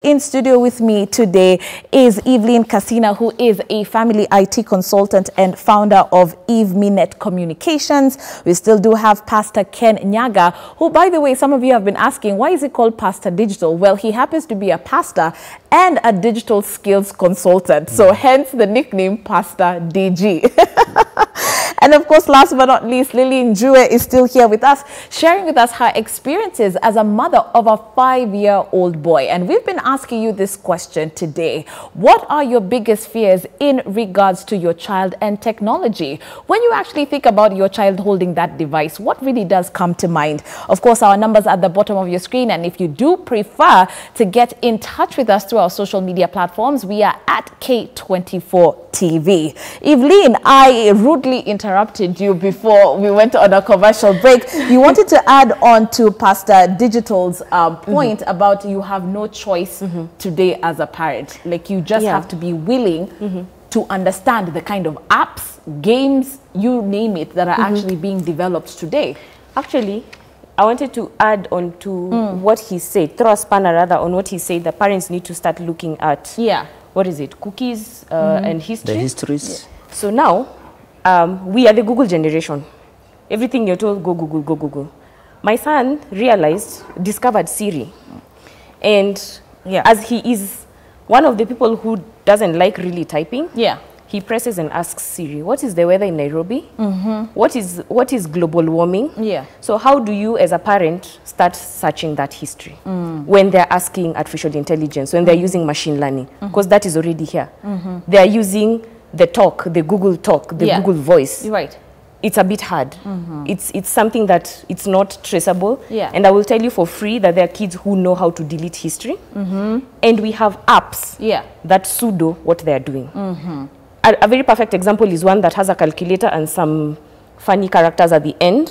In studio with me today is Evelyn Casina, who is a family IT consultant and founder of EveMeNet Communications. We still do have Pastor Ken Nyaga, who, by the way, some of you have been asking, why is he called Pastor Digital? Well, he happens to be a pastor and a digital skills consultant. So hence the nickname Pastor DG. And of course, last but not least, Lily Njue is still here with us, sharing with us her experiences as a mother of a 5-year-old boy. And we've been asking you this question today. What are your biggest fears in regards to your child and technology? When you actually think about your child holding that device, what really does come to mind? Of course, our numbers at the bottom of your screen. And if you do prefer to get in touch with us through our social media platforms, we are at K24 TV. Evelyn, I rudely interrupted you before we went on a commercial break. You wanted to add on to Pastor Digital's point about you have no choice today as a parent. Like you just have to be willing to understand the kind of apps, games, you name it, that are actually being developed today. Actually, I wanted to add on to what he said, throw a spanner rather on what he said. The parents need to start looking at what is it, cookies and history. The histories. Yeah. So now, we are the Google generation. Everything you're told, go Google, go Google. My son discovered Siri. And as he is one of the people who doesn't like really typing, he presses and asks Siri, what is the weather in Nairobi? What is global warming? So how do you as a parent start searching that history when they're asking artificial intelligence, when they're using machine learning? Because that is already here. They're using the Google Talk, the Google Voice. Right. It's a bit hard. It's something that it's not traceable. And I will tell you for free that there are kids who know how to delete history. And we have apps that pseudo what they're doing. A very perfect example is one that has a calculator and some funny characters at the end,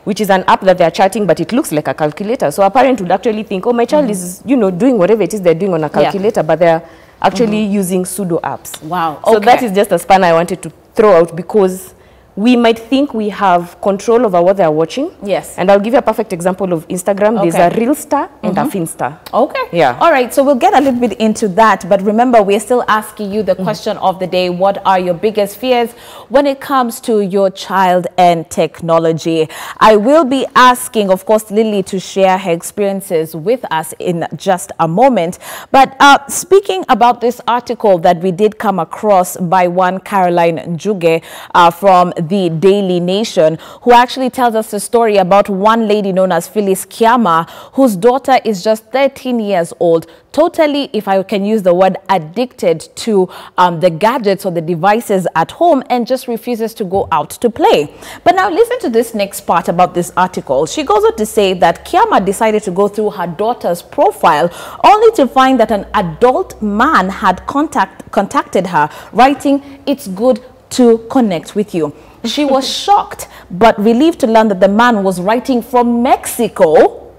which is an app that they're chatting, but it looks like a calculator. So a parent would actually think, oh, my child is, doing whatever it is they're doing on a calculator, but they're actually using pseudo apps. Wow. So that is just a span I wanted to throw out, because we might think we have control over what they're watching. And I'll give you a perfect example of Instagram. There's a Real Star and a Finsta. All right, so we'll get a little bit into that. But remember, we're still asking you the question of the day. What are your biggest fears when it comes to your child and technology? I will be asking, of course, Lily to share her experiences with us in just a moment. But speaking about this article that we did come across by one Caroline Njuge from the Daily Nation, who actually tells us a story about one lady known as Phyllis Kiama, whose daughter is just 13 years old, totally, if I can use the word, addicted to the gadgets or the devices at home, and just refuses to go out to play. But now listen to this next part about this article. She goes on to say that Kiama decided to go through her daughter's profile only to find that an adult man had contacted her, writing, "It's good to connect with you." She was shocked but relieved to learn that the man was writing from Mexico.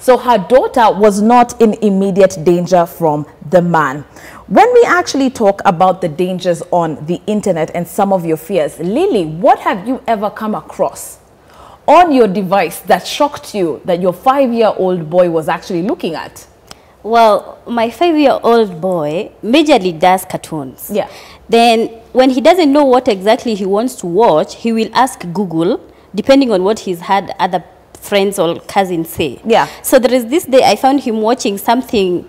So her daughter was not in immediate danger from the man. When we actually talk about the dangers on the internet and some of your fears, Lily, what have you ever come across on your device that shocked you that your 5-year-old boy was actually looking at? Well, my 5-year-old boy majorly does cartoons. Then when he doesn't know what exactly he wants to watch, he will ask Google, depending on what he's had other friends or cousins say. So there is this day I found him watching something.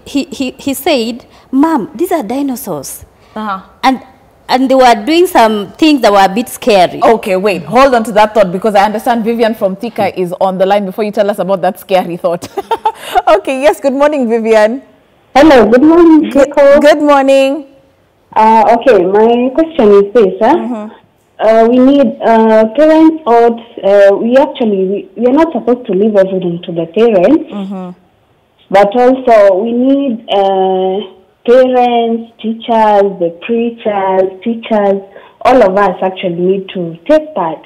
He said, "Mom, these are dinosaurs." And they were doing some things that were a bit scary. Okay, wait, hold on to that thought, because I understand Vivian from Thika is on the line before you tell us about that scary thought. Okay, yes, good morning, Vivian. Hello, good morning. Good morning. Okay, my question is this. We need parents out. We are not supposed to leave everything to the parents, but also we need parents, teachers, the preachers, teachers, all of us actually need to take part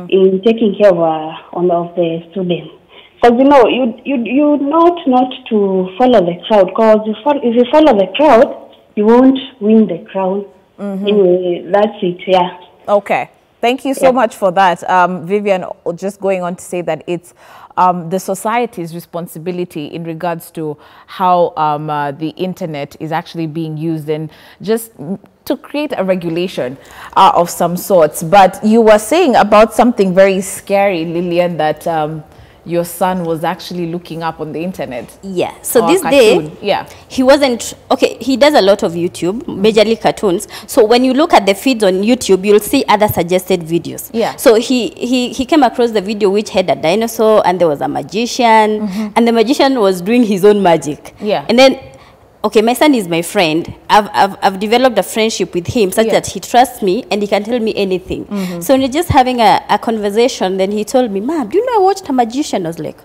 in taking care of the students. Because you not to follow the crowd. Because if you follow the crowd, you won't win the crown. Anyway, that's it. Okay. Thank you so much for that. Vivian, just going on to say that it's the society's responsibility in regards to how the internet is actually being used, and just to create a regulation of some sorts. But you were saying about something very scary, Lillian, that your son was actually looking up on the internet. Yeah. So this day, he wasn't, okay, he does a lot of YouTube, majorly cartoons. So when you look at the feeds on YouTube, you'll see other suggested videos. Yeah. So he came across the video which had a dinosaur and there was a magician, and the magician was doing his own magic. Yeah. And then, okay, my son is my friend. I've developed a friendship with him such that he trusts me and he can tell me anything. So when we're just having a conversation, then he told me, "Mom, do you know I watched a magician?" I was like,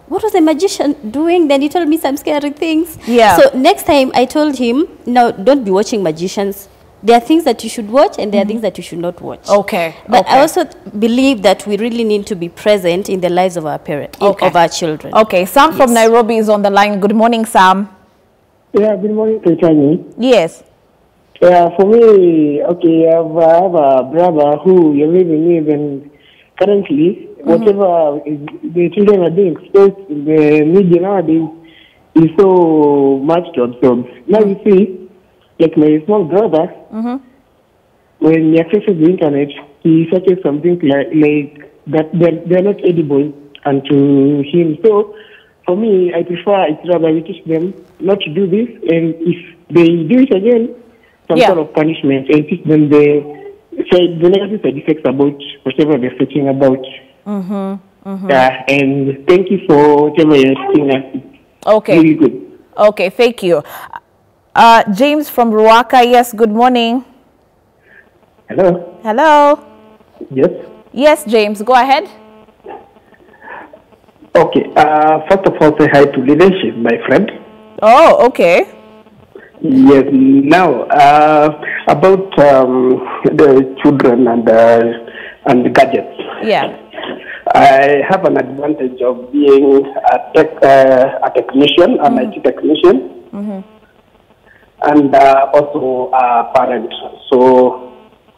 "What was the magician doing?" Then he told me some scary things. Yeah. So next time I told him, "No, don't be watching magicians. There are things that you should watch and there are things that you should not watch." Okay. But I also believe that we really need to be present in the lives of our parents, of our children. Okay. Sam from Nairobi is on the line. Good morning, Sam. Yeah, good morning, Tony. Yes. Yeah, for me, okay, I have a brother who you living with, and currently, whatever the children are being exposed in the media nowadays is so much to absorb. Now you see, like my small brother, when he accesses the internet, he searches something like that they're not edible unto him. So, for me, I prefer it's rather we teach them not to do this, and if they do it again, some sort of punishment, and teach them the negative side effects about whatever they're thinking about. And thank you for whatever you're saying. Okay. Really good. Okay, thank you. James from Ruaka, yes, good morning. Hello. Hello. Yes. Yes, James, go ahead. Okay, first of all, say hi to leadership, my friend. Oh, okay. Yes, now, about the children and the gadgets. Yeah. I have an advantage of being a technician, an IT technician, and also a parent. So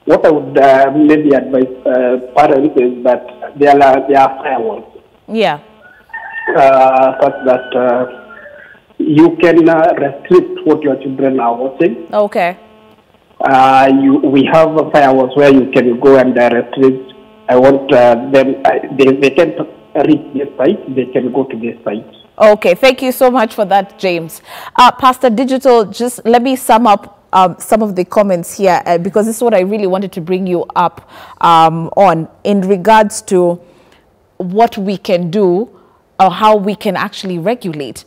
what I would maybe advise parents is that there are firewalls. Yeah. Such that you can restrict what your children are watching. Okay. We have firewalls where you can go and restrict. I want them, they can reach this site, they can go to this site. Okay, thank you so much for that, James. Pastor Digital, just let me sum up some of the comments here because this is what I really wanted to bring you up on in regards to what we can do or how we can actually regulate.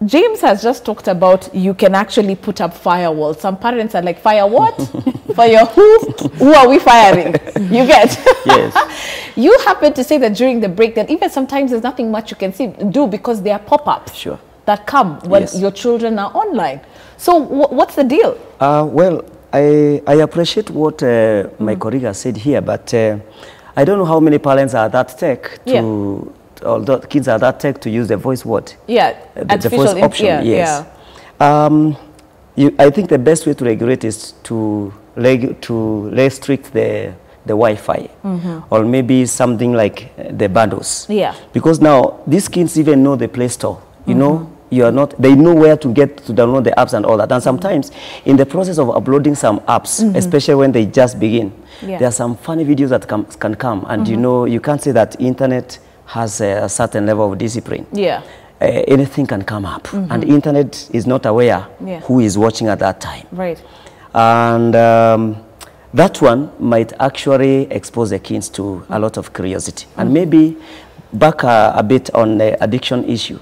James has just talked about you can actually put up firewalls. Some parents are like, fire what? Fire who? Who are we firing? You get? Yes. You happen to say that during the break that even sometimes there's nothing much you can do because there are pop-ups that come when your children are online. So what's the deal? Well, I appreciate what my colleague has said here, but I don't know how many parents are that tech to... Although kids are that tech to use the voice what? Yeah, the voice option, yes. I think the best way to regulate is to restrict the Wi-Fi, or maybe something like the bundles. Yeah. Because now these kids even know the Play Store. You know, they know where to get to download the apps and all that. And sometimes in the process of uploading some apps, especially when they just begin, there are some funny videos that can come, and you know, you can't say that internet has a certain level of discipline. Yeah. Anything can come up, and the internet is not aware who is watching at that time. Right. And that one might actually expose the kids to a lot of curiosity. And maybe back a bit on the addiction issue.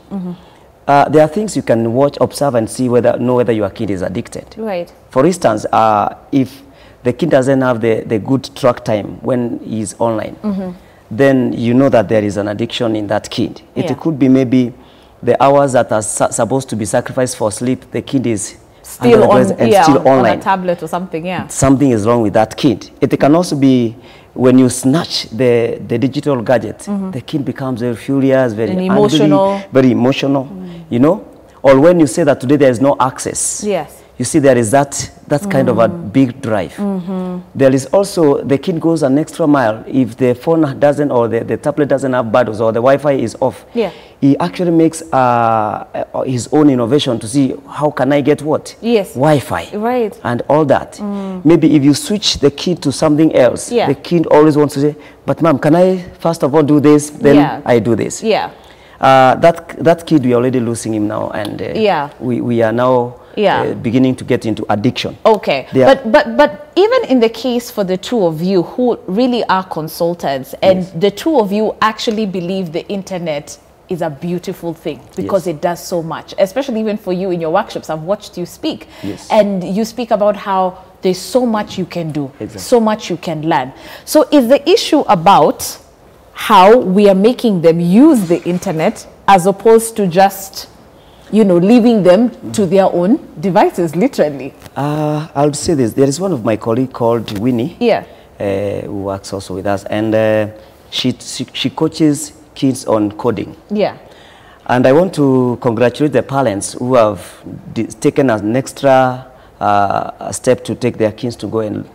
There are things you can watch, observe, and know whether your kid is addicted. Right. For instance, if the kid doesn't have the good track time when he's online, then you know that there is an addiction in that kid. It could be maybe the hours that are supposed to be sacrificed for sleep, the kid is still on, still online. On a tablet or something, Something is wrong with that kid. It can also be when you snatch the digital gadget, the kid becomes very furious, very emotional. Angry, very emotional, you know? Or when you say that today there is no access. Yes. You see, there is that kind of a big drive. There is also, the kid goes an extra mile. If the phone doesn't, or the tablet doesn't have batteries, or the Wi-Fi is off, he actually makes his own innovation to see, how can I get what? Yes. Wi-Fi. Right. And all that. Maybe if you switch the kid to something else, the kid always wants to say, but mom, can I first of all do this, then I do this. Yeah. That kid, we are already losing him now, and we are now beginning to get into addiction. Okay, but even in the case for the two of you who really are consultants, and the two of you actually believe the internet is a beautiful thing because it does so much, especially even for you in your workshops. I've watched you speak, and you speak about how there's so much you can do, so much you can learn. So is the issue about how we are making them use the internet as opposed to just, you know, leaving them to their own devices, literally? I'll say this. There is one of my colleagues called Winnie, who works also with us, and she coaches kids on coding. Yeah. And I want to congratulate the parents who have taken an extra step to take their kids to go and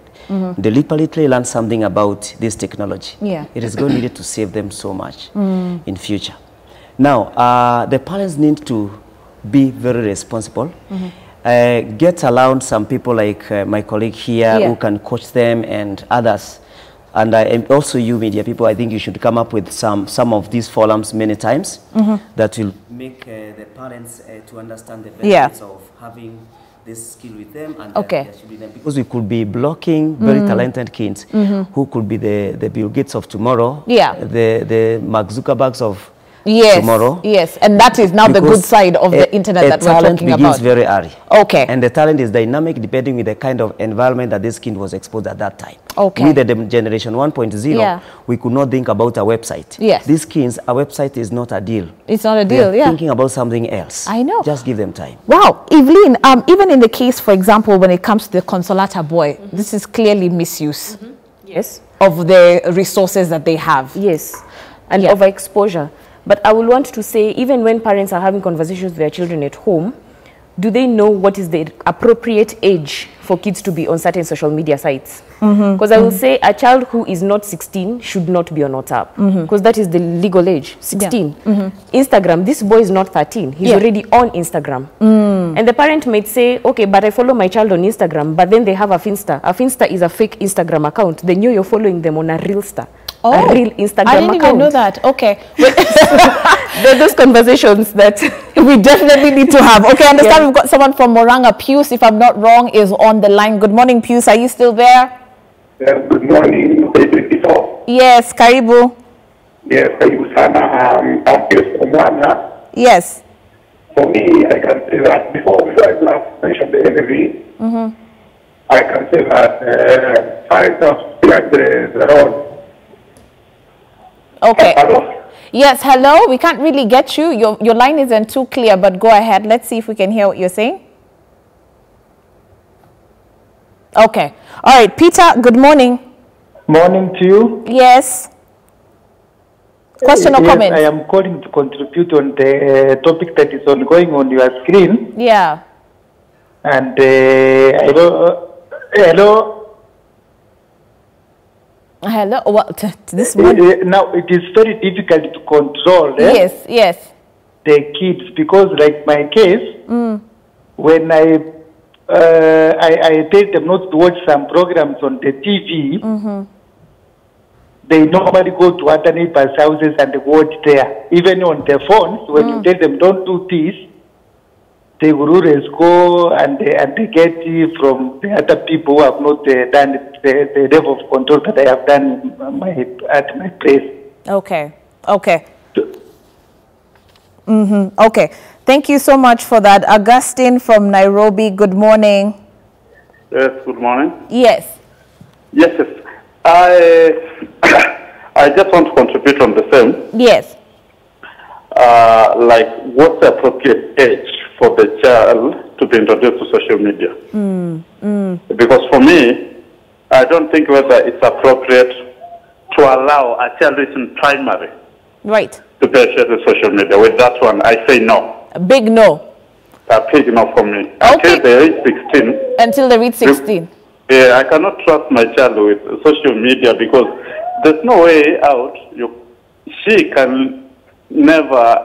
deliberately learn something about this technology. Yeah. It is going to save them so much in future. Now, the parents need to be very responsible. Get around some people like my colleague here who can coach them, and others. And also you media people, I think you should come up with some of these forums many times that will make the parents to understand the benefits of having this skill with them, and because we could be blocking very talented kids who could be the Bill Gates of tomorrow, the Mark Zuckerbergs of tomorrow. Yes, and that is now the good side of the internet that we're talking about. Begins very early. Okay. And the talent is dynamic depending with the kind of environment that this kid was exposed at that time. Okay. With the generation 1.0, we could not think about a website. Yes. These kids, a website is not a deal. It's not a deal, They're thinking about something else. I know. Just give them time. Wow. Evelyn, even in the case, for example, when it comes to the Consolata boy, this is clearly misuse. Yes. Of the resources that they have. Yes. And overexposure. But I will want to say, even when parents are having conversations with their children at home, do they know what is the appropriate age for kids to be on certain social media sites? Because I will say a child who is not 16 should not be on WhatsApp, because that is the legal age, 16. Instagram, this boy is not 13. He's already on Instagram. And the parent might say, okay, but I follow my child on Instagram, but then they have a Finsta. A Finsta is a fake Instagram account. They knew you're following them on a real star. A real Instagram account. I didn't even know that. Okay. There are those conversations that we definitely need to have. Okay, I understand we've got someone from Moranga. Pius, if I'm not wrong, is on the line. Good morning, Pius. Are you still there? Yes, good morning. K24. Yes, Karibu. Yes, Karibu sana. I'm Pius from Moranga. Yes. For me, I can say that before I last mentioned the enemy, I can say that parents have played the role. Okay. Hello? Yes, hello. We can't really get you. Your line isn't too clear, but go ahead. Let's see if we can hear what you're saying. Okay. All right. Peter, good morning. Morning to you. Yes. Question or comment? I am calling to contribute on the topic that is ongoing on your screen. Yeah. And hello. Hello. What this morning? Now it is very difficult to control. Yes. The kids, because like my case, when I tell them not to watch some programs on the TV, they normally go to other neighbors' houses and watch there. Even on their phones, when you tell them don't do this, they will always go and they get it from the other people who have not done the level of control that I have done at my place. Okay. Okay. Thank you so much for that. Augustine from Nairobi, good morning. Yes, good morning. Yes. Yes. I just want to contribute on the same. Yes. Like, what's the appropriate age for the child to be introduced to social media? Because for me, I don't think whether it's appropriate to allow a child who is in primary to penetrate the social media. With that one, I say no. A big no. are big enough for me. Okay. Until they reach 16. Until they reach 16. Yeah, I cannot trust my child with social media because there's no way out. She can never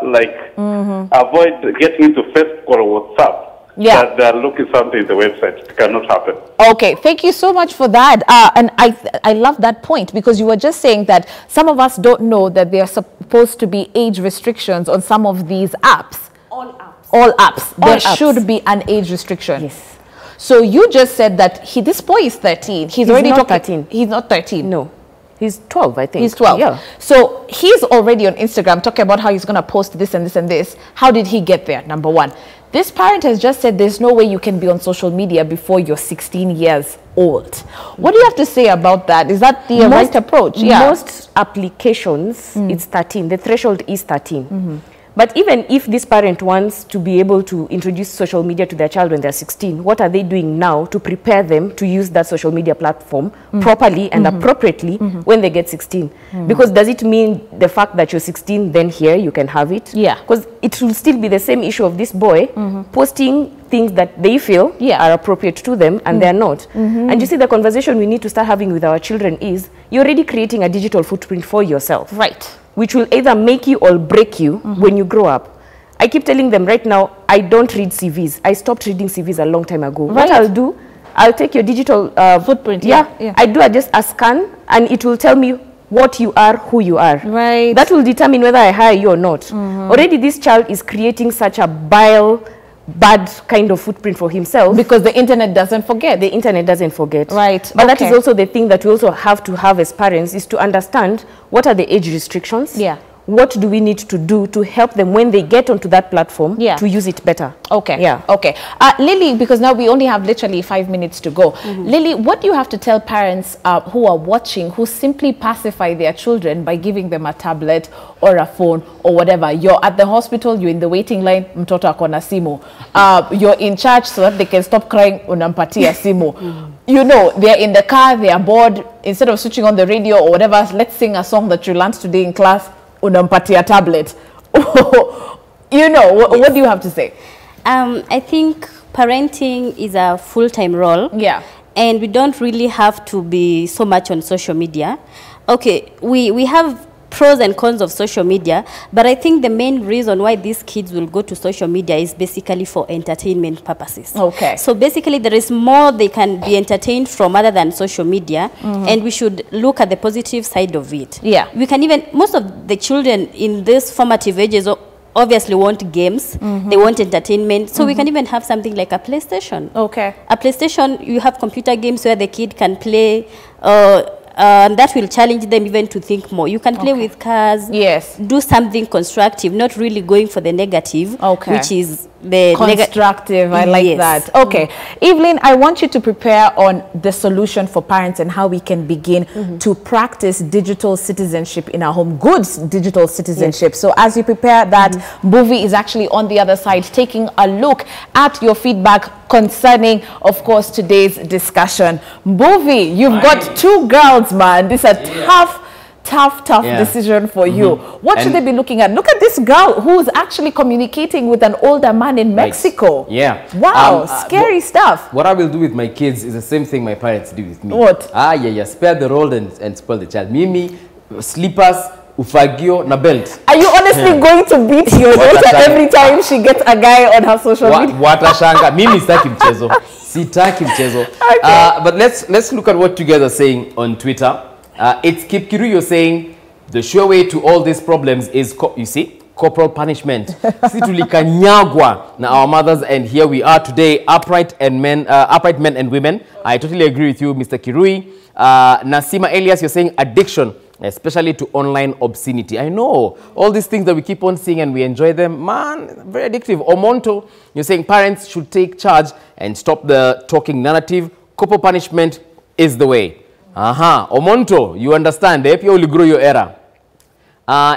avoid getting into Facebook or WhatsApp. Yeah. That they're looking something in the website. It cannot happen. Okay, thank you so much for that. And I love that point because you were just saying that some of us don't know that there are supposed to be age restrictions on some of these apps. All apps. All apps. All there apps. should be an age restriction. Yes. So you just said that this boy is 13. He's already not talking. 13. He's not 13. No. He's 12, I think. He's 12. Yeah. So he's already on Instagram talking about how he's going to post this and this and this. How did he get there? Number one. This parent has just said there's no way you can be on social media before you're 16 years old. What do you have to say about that? Is that the right approach? Yeah. Most applications, it's 13. The threshold is 13. But even if this parent wants to be able to introduce social media to their child when they're 16, what are they doing now to prepare them to use that social media platform properly and appropriately when they get 16? Because does it mean the fact that you're 16, then here you can have it? Yeah. Because it will still be the same issue of this boy posting things that they feel are appropriate to them and they're not. And you see, the conversation we need to start having with our children is, you're already creating a digital footprint for yourself. Right. Which will either make you or break you when you grow up. I keep telling them right now, I don't read CVs. I stopped reading CVs a long time ago. Right. What I'll do, I'll take your digital footprint. I do just a scan and it will tell me what you are, who you are. Right. That will determine whether I hire you or not. Already this child is creating such a bad kind of footprint for himself. Because the internet doesn't forget. The internet doesn't forget. Right. But that is also the thing that we also have to have as parents, is to understand what are the age restrictions. Yeah. What do we need to do to help them when they get onto that platform to use it better? Okay. Yeah. Okay. Lily, because now we only have literally 5 minutes to go. Lily, what do you have to tell parents who are watching, who simply pacify their children by giving them a tablet or a phone or whatever? You're at the hospital, you're in the waiting line, mtoto akona simu. You're in church so that they can stop crying, unampatia simu. You know, they're in the car, they are bored. Instead of switching on the radio or whatever, let's sing a song that you learned today in class. Unampatia tablet. You know, what do you have to say? I think parenting is a full-time role. Yeah. And we don't really have to be so much on social media. Okay, we have pros and cons of social media, but I think the main reason why these kids will go to social media is basically for entertainment purposes. Okay. So basically there is more they can be entertained from other than social media, and we should look at the positive side of it. Yeah. We can even, most of the children in these formative ages obviously want games, they want entertainment, so we can even have something like a PlayStation. Okay. A PlayStation, you have computer games where the kid can play, and that will challenge them even to think more. You can play with cars. Yes. Do something constructive, not really going for the negative, which is the constructive. I like that. Okay. Evelyn, I want you to prepare on the solution for parents and how we can begin to practice digital citizenship in our home, good digital citizenship. So as you prepare that, Mbuvi is actually on the other side taking a look at your feedback concerning, of course, today's discussion. Mbuvi, you've got two girls, man. This is a tough decision for you. What should they be looking at? Look at this girl who's actually communicating with an older man in Mexico. Yeah. Wow, scary stuff. What I will do with my kids is the same thing my parents do with me. What? Spare the rod and spoil the child. Mimi, slippers, ufagio, na belt. Are you honestly going to beat your daughter every time she gets a guy on her social media? Watashanga. Mimi sitaki mchezo. Sitaki mchezo. But let's look at what you guys are saying on Twitter. It's Kipkiru, you're saying the sure way to all these problems is, you see, corporal punishment. Si tulikanyagwa na our mothers, and here we are today, upright men and women. I totally agree with you, Mr. Kirui. Nasima Elias, you're saying addiction, especially to online obscenity. I know all these things that we keep on seeing and we enjoy them, man, very addictive. Omonto, you're saying parents should take charge and stop the talking narrative. Corporal punishment is the way. Omonto, you understand, eh? Pia uligro your era.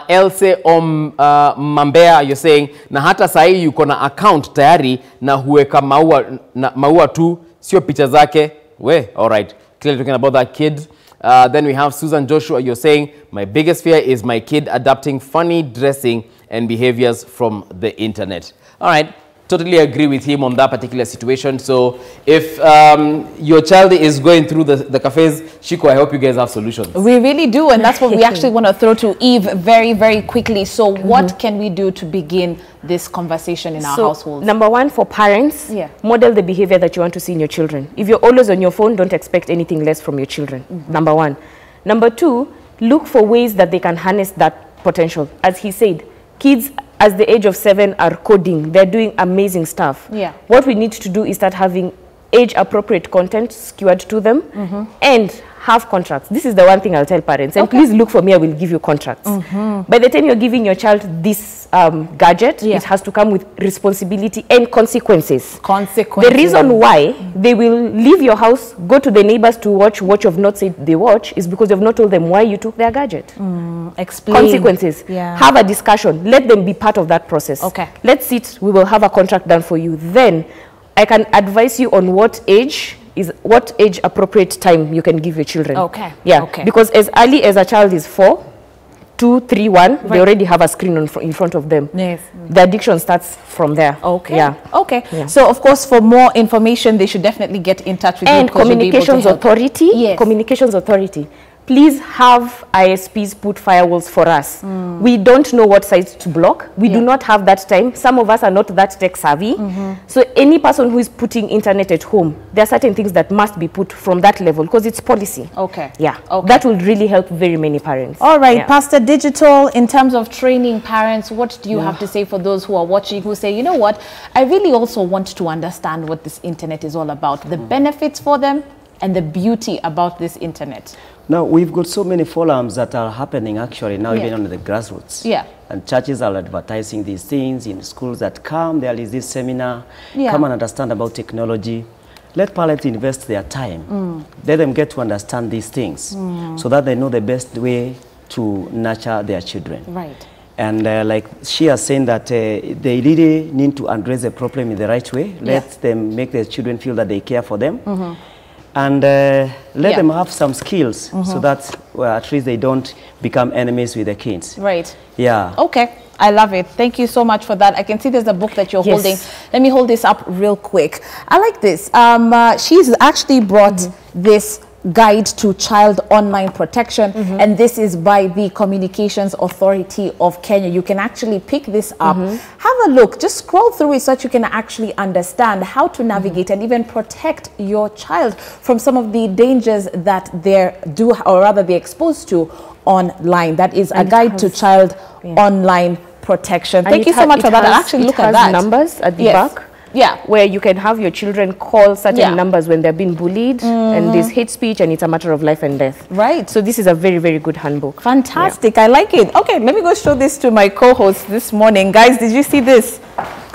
Else Mambea, you're saying, na hata sahi yuko na account tayari na huweka maua tu, sio picha zake. We, all right. Clearly talking about that kid. Then we have Susan Joshua, you're saying, my biggest fear is my kid adapting funny dressing and behaviors from the internet. All right. totally agree with him on that particular situation. So if your child is going through the cafes, Shiko, I hope you guys have solutions. We really do, and that's what we actually want to throw to Eve very, very quickly. So what can we do to begin this conversation in our household? Number one, for parents, model the behavior that you want to see in your children. If you're always on your phone, don't expect anything less from your children. Number one. Number two, look for ways that they can harness that potential. As he said, kids at the age of 7 are coding. They're doing amazing stuff. What we need to do is start having age-appropriate content skewered to them and have contracts. This is the one thing I'll tell parents. And please look for me, I will give you contracts. By the time you're giving your child this gadget, it has to come with responsibility and consequences. The reason why they will leave your house, go to the neighbors to watch what you've not said they watch, is because you've not told them why you took their gadget. Explain. Consequences. Have a discussion. Let them be part of that process. Let's sit. We will have a contract done for you. Then I can advise you on what age appropriate time you can give your children. Because as early as a child is 4, 2, 3, 1, they already have a screen in front of them. The addiction starts from there. So of course, for more information, they should definitely get in touch with you. And Communications Authority. Communications Authority. Please have ISPs put firewalls for us. We don't know what sites to block. We do not have that time. Some of us are not that tech savvy. So any person who is putting internet at home, there are certain things that must be put from that level because it's policy. That will really help very many parents. All right, Pastor Digital, in terms of training parents, what do you have to say for those who are watching who say, you know what, I really also want to understand what this internet is all about, the benefits for them and the beauty about this internet? Now, we've got so many forums that are happening actually now, even on the grassroots. And churches are advertising these things in schools that come, there is this seminar, come and understand about technology. Let parents invest their time. Let them get to understand these things so that they know the best way to nurture their children. And like she has saying that they really need to address the problem in the right way. Let them make their children feel that they care for them. And let them have some skills so that at least they don't become enemies with the kids. Okay, I love it. Thank you so much for that. I can see there's a book that you're holding. Let me hold this up real quick. I like this. She's actually brought this guide to child online protection, and this is by the Communications Authority of Kenya. You can actually pick this up, have a look, just scroll through it so that you can actually understand how to navigate and even protect your child from some of the dangers that they're exposed to online. That is a guide to child online protection. Thank you so much for that. I'll actually look at that. Numbers at the back. Where you can have your children call certain numbers when they're being bullied and there's hate speech and it's a matter of life and death. So this is a very, very good handbook. Fantastic. I like it. Okay, let me go show this to my co-host this morning. Guys, did you see this?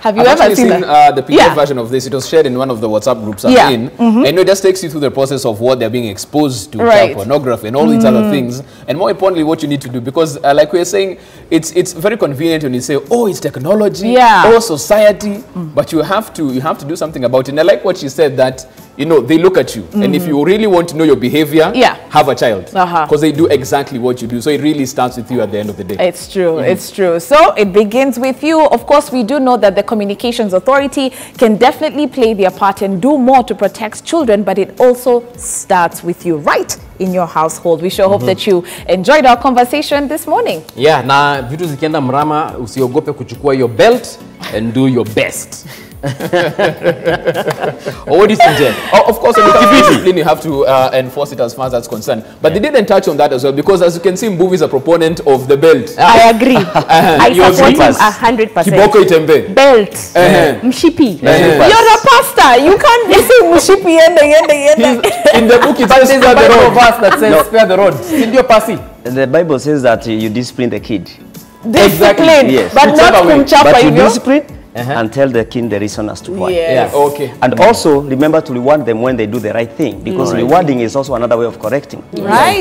Have you ever seen the PDF version of this? It was shared in one of the WhatsApp groups I'm in. And it just takes you through the process of what they're being exposed to, child pornography and all these other things. And more importantly, what you need to do. Because like we were saying, it's very convenient when you say, oh, it's technology, oh, society. But you have to do something about it. And I like what she said, that you know, they look at you. And if you really want to know your behavior, have a child. Because they do exactly what you do. So it really starts with you at the end of the day. It's true. It's true. So it begins with you. Of course, we do know that the Communications Authority can definitely play their part and do more to protect children, but it also starts with you right in your household. We sure hope that you enjoyed our conversation this morning. Na vitu zikienda mrama, usiogope kuchukua your belt and do your best. Or what do you think, Jen? Of course, when you come to discipline, you have to enforce it as far as that's concerned. But they didn't touch on that as well, because as you can see, Mbuvi is a proponent of the belt. I agree. I support him 100%. Kiboko itembe. Belt. Mshipi. You're a pastor. You can't be saying Mshipi yende. In the book, it says spare the road. That says spare the road. In your passy. The Bible says that you discipline the kid. Discipline, yes. But not kumchapa. But you discipline and tell the kid the reason as to why. And also remember to reward them when they do the right thing, because rewarding is also another way of correcting.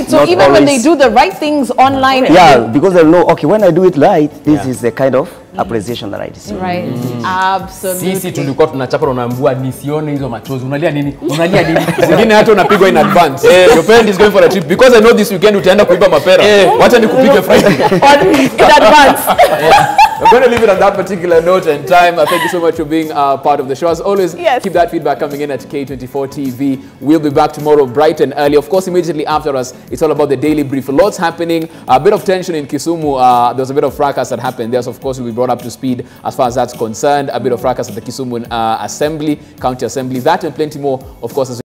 So even when they do the right things online. Because they'll know, okay, when I do it right, this is the kind of appreciation that I receive. Right. Absolutely. Sisi tulikuwa tunachapa na unaambiwa nisione hizo machozi. Unalia nini? Unalia nini? Zingine hata unapigwa in advance. Your parent is going for a trip because I know this weekend utaenda kuiba mapera. Wacha nikupige Friday. In advance. We're going to leave it on that particular note and time. Thank you so much for being part of the show. As always, keep that feedback coming in at K24 TV. We'll be back tomorrow bright and early. Of course, immediately after us, it's all about the daily brief. Lots happening. A bit of tension in Kisumu. There was a bit of fracas that happened there. So, of course, we'll be brought up to speed as far as that's concerned. A bit of fracas at the Kisumu Assembly, County Assembly. That and plenty more, of course, as